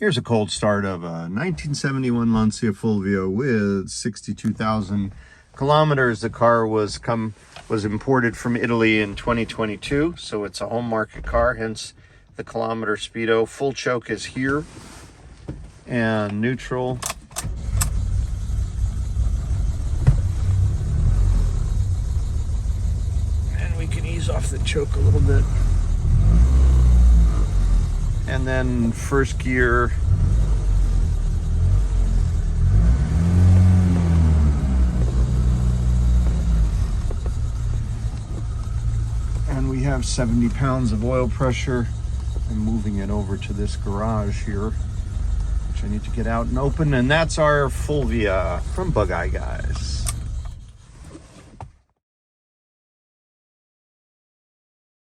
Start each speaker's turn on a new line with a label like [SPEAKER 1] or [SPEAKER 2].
[SPEAKER 1] Here's a cold start of a 1971 Lancia Fulvia with 62,000 kilometers. The car was imported from Italy in 2022, so it's a home market car, hence the kilometer speedo. Full choke is here and neutral. And we can ease off the choke a little bit. And then first gear. And we have 70 pounds of oil pressure. I'm moving it over to this garage here, which I need to get out and open. And that's our Fulvia from Bug Eye Guys.